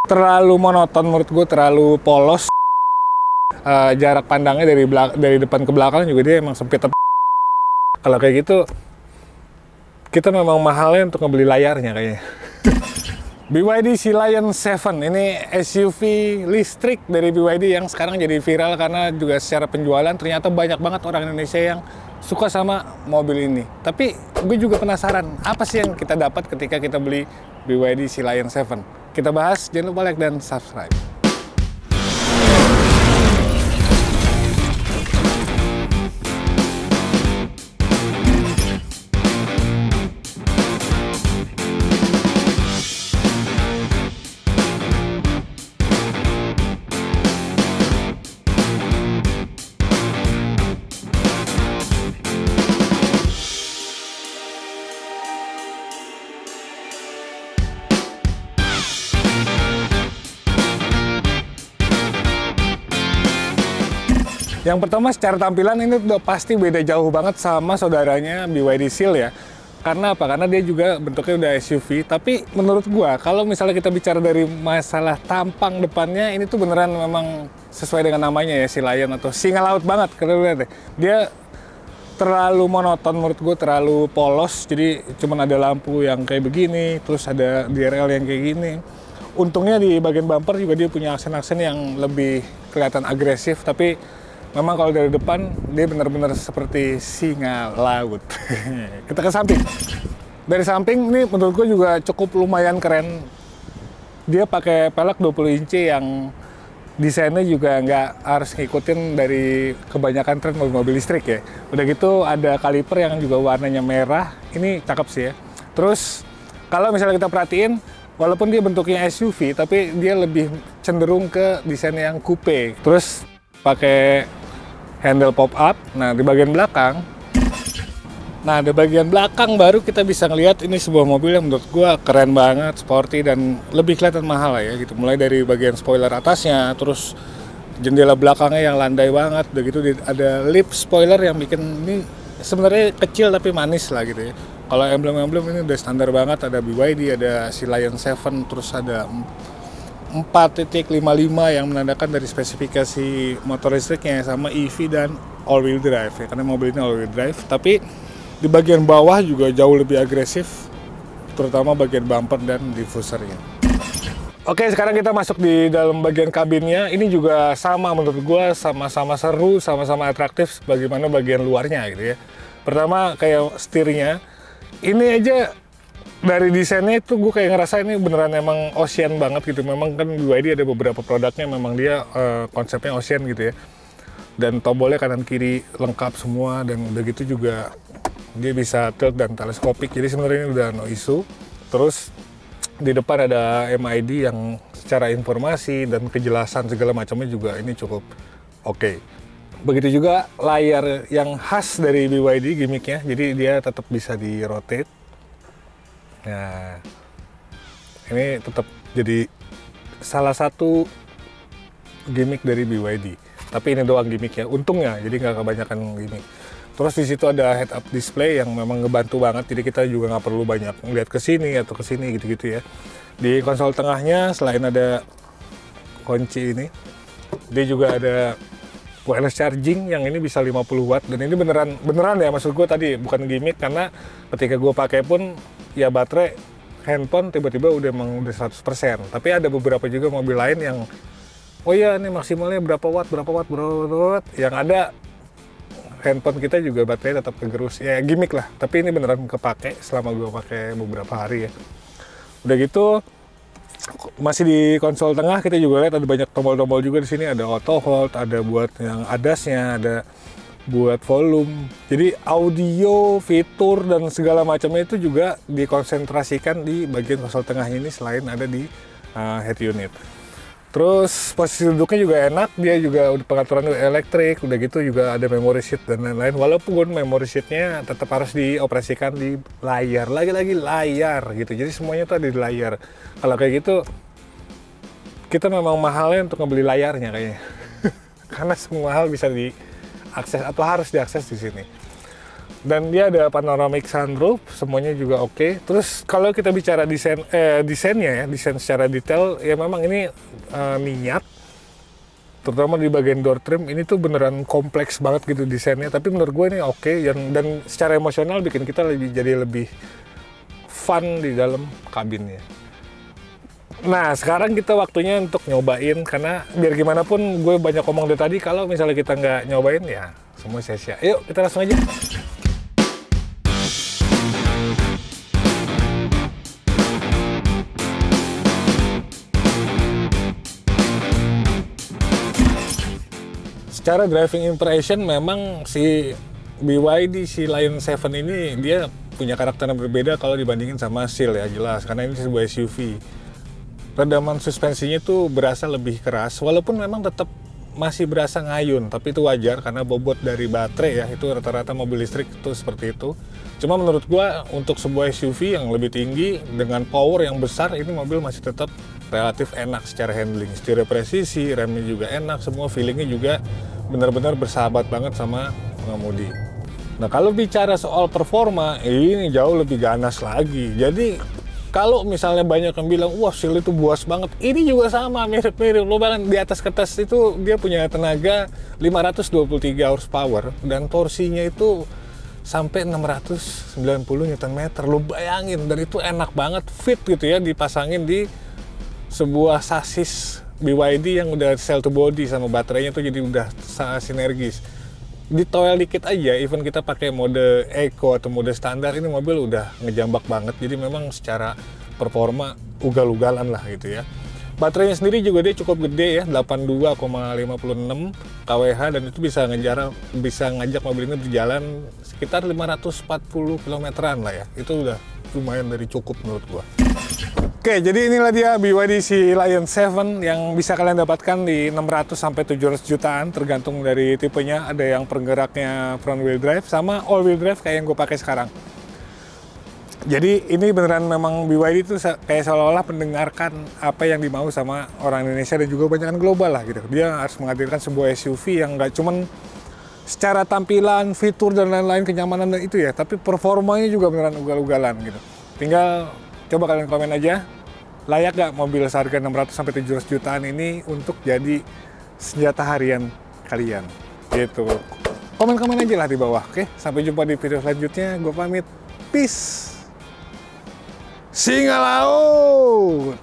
terlalu monoton menurut gue, terlalu polos. Jarak pandangnya dari depan ke belakang juga dia emang sempit. Kalau kayak gitu, kita memang mahalnya untuk ngebeli layarnya kayaknya. BYD Sea Lion 7 ini SUV listrik dari BYD yang sekarang jadi viral karena juga secara penjualan ternyata banyak banget orang Indonesia yang suka sama mobil ini. Tapi gue juga penasaran, apa sih yang kita dapat ketika kita beli BYD Sea Lion 7? Kita bahas, jangan lupa like dan subscribe. Yang pertama, secara tampilan ini udah pasti beda jauh banget sama saudaranya BYD Seal ya. Karena apa? Karena dia juga bentuknya udah SUV. Tapi menurut gua, kalau misalnya kita bicara dari masalah tampang depannya, ini tuh beneran memang sesuai dengan namanya ya, Sea Lion atau singa laut banget. Kalian lihat deh, dia terlalu monoton menurut gua, terlalu polos. Jadi cuman ada lampu yang kayak begini, terus ada DRL yang kayak gini. Untungnya di bagian bumper juga dia punya aksen-aksen yang lebih kelihatan agresif, tapi memang kalau dari depan, dia benar-benar seperti singa laut. Kita ke samping. Dari samping, ini menurut gue juga cukup lumayan keren. Dia pakai pelek 20 inci yang desainnya juga nggak harus ngikutin dari kebanyakan tren mobil listrik ya. Udah gitu ada kaliper yang juga warnanya merah. Ini cakep sih ya. Terus, kalau misalnya kita perhatiin, walaupun dia bentuknya SUV, tapi dia lebih cenderung ke desain yang coupe. Terus, pakai handle pop up. Nah, di bagian belakang baru kita bisa ngelihat ini sebuah mobil yang menurut gua keren banget, sporty dan lebih kelihatan mahal lah ya gitu. Mulai dari bagian spoiler atasnya, terus jendela belakangnya yang landai banget, udah gitu ada lip spoiler yang bikin ini sebenarnya kecil tapi manis lah gitu ya. Kalau emblem-emblem ini udah standar banget, ada BYD, ada Sea Lion 7, terus ada 4.55 yang menandakan dari spesifikasi motor listriknya sama EV dan all-wheel drive ya, karena mobil ini all-wheel drive. Tapi di bagian bawah juga jauh lebih agresif, terutama bagian bumper dan diffusernya. Oke, sekarang kita masuk di dalam bagian kabinnya. Ini juga sama menurut gua, sama-sama seru, sama-sama atraktif bagaimana bagian luarnya gitu ya. Pertama kayak setirnya, ini aja dari desainnya itu gue kayak ngerasa ini beneran emang Ocean banget gitu. Memang kan BYD ada beberapa produknya memang dia konsepnya Ocean gitu ya. Dan tombolnya kanan kiri lengkap semua, dan udah gitu juga dia bisa tilt dan teleskopik. Jadi sebenarnya ini udah no issue. Terus di depan ada MID yang secara informasi dan kejelasan segala macamnya juga ini cukup oke. Begitu juga layar yang khas dari BYD gimmicknya. Jadi dia tetap bisa di rotate. Nah, ini tetap jadi salah satu gimmick dari BYD. Tapi ini doang gimmicknya, untungnya, jadi nggak kebanyakan gimmick. Terus di situ ada head-up display yang memang ngebantu banget, jadi kita juga nggak perlu banyak ngeliat ke sini atau ke sini gitu-gitu ya. Di konsol tengahnya, selain ada kunci ini, dia juga ada wireless charging yang ini bisa 50 watt, dan ini beneran ya, maksud gue tadi bukan gimmick, karena ketika gue pakai pun ya baterai handphone tiba-tiba udah 100%. Tapi ada beberapa juga mobil lain yang oh iya ini maksimalnya berapa watt, yang ada handphone kita juga baterai tetap kegerus. Ya gimmick lah, tapi ini beneran kepake selama gue pakai beberapa hari ya. Udah gitu masih di konsol tengah kita juga lihat ada banyak tombol-tombol juga di sini, ada auto hold, ada buat yang adasnya, ada buat volume. Jadi audio, fitur dan segala macamnya itu juga dikonsentrasikan di bagian konsol tengah ini selain ada di head unit. Terus posisi duduknya juga enak, dia juga pengaturan elektrik, udah gitu juga ada memory seat dan lain-lain. Walaupun memory seatnya tetap harus dioperasikan di layar, lagi-lagi layar gitu. Jadi semuanya tuh ada di layar. Kalau kayak gitu, kita memang mahalnya untuk ngebeli layarnya kayaknya. Karena semua hal bisa diakses atau harus diakses di sini. Dan dia ada panoramic sunroof, semuanya juga oke. Terus kalau kita bicara desainnya ya, desain secara detail, ya memang ini niat. Terutama di bagian door trim, ini tuh beneran kompleks banget gitu desainnya. Tapi menurut gue ini oke, dan secara emosional bikin kita jadi lebih fun di dalam kabinnya. Nah, sekarang kita waktunya untuk nyobain, karena biar gimana pun gue banyak ngomong dari tadi, kalau misalnya kita nggak nyobain ya semua sia-sia. Yuk, kita langsung aja. Secara driving impression memang si BYD, si Lion 7 ini dia punya karakter yang berbeda kalau dibandingin sama Seal ya, jelas, karena ini sebuah SUV. Redaman suspensinya tuh berasa lebih keras, walaupun memang tetap masih berasa ngayun, tapi itu wajar karena bobot dari baterai ya, itu rata-rata mobil listrik itu seperti itu. Cuma menurut gua untuk sebuah SUV yang lebih tinggi dengan power yang besar, ini mobil masih tetap relatif enak secara handling. Setirnya presisi, remnya juga enak, semua feelingnya juga benar-benar bersahabat banget sama pengemudi. Nah, kalau bicara soal performa, ini jauh lebih ganas lagi. Jadi kalau misalnya banyak yang bilang, wah Seal itu buas banget, ini juga sama, mirip-mirip. Lo bayangin di atas kertas itu dia punya tenaga 523 horsepower dan torsinya itu sampai 690 Nm. Lo bayangin, dan itu enak banget, fit gitu ya, dipasangin di sebuah sasis BYD yang udah cell to body sama baterainya tuh jadi udah sinergis. Ditoel dikit aja, even kita pakai mode eco atau mode standar, ini mobil udah ngejambak banget. Jadi memang secara performa ugal-ugalan lah gitu ya. Baterainya sendiri juga dia cukup gede ya, 82,56 kWh, dan itu bisa ngajak mobil ini berjalan sekitar 540 km-an lah ya. Itu udah lumayan dari cukup menurut gua. Oke, jadi inilah dia BYD si Lion 7 yang bisa kalian dapatkan di 600 sampai 700 jutaan tergantung dari tipenya. Ada yang penggeraknya front wheel drive sama all wheel drive kayak yang gue pakai sekarang. Jadi ini beneran memang BYD itu kayak seolah-olah mendengarkan apa yang dimau sama orang Indonesia dan juga kebanyakan global lah gitu. Dia harus menghadirkan sebuah SUV yang nggak cuman secara tampilan, fitur dan lain-lain, kenyamanan dan itu ya, tapi performanya juga beneran ugal-ugalan gitu. Tinggal coba kalian komen aja, layak gak mobil seharga 600 sampai 700 jutaan ini untuk jadi senjata harian kalian? Gitu. Komen-komen aja lah di bawah. Oke, sampai jumpa di video selanjutnya. Gue pamit. Peace. Singa laut.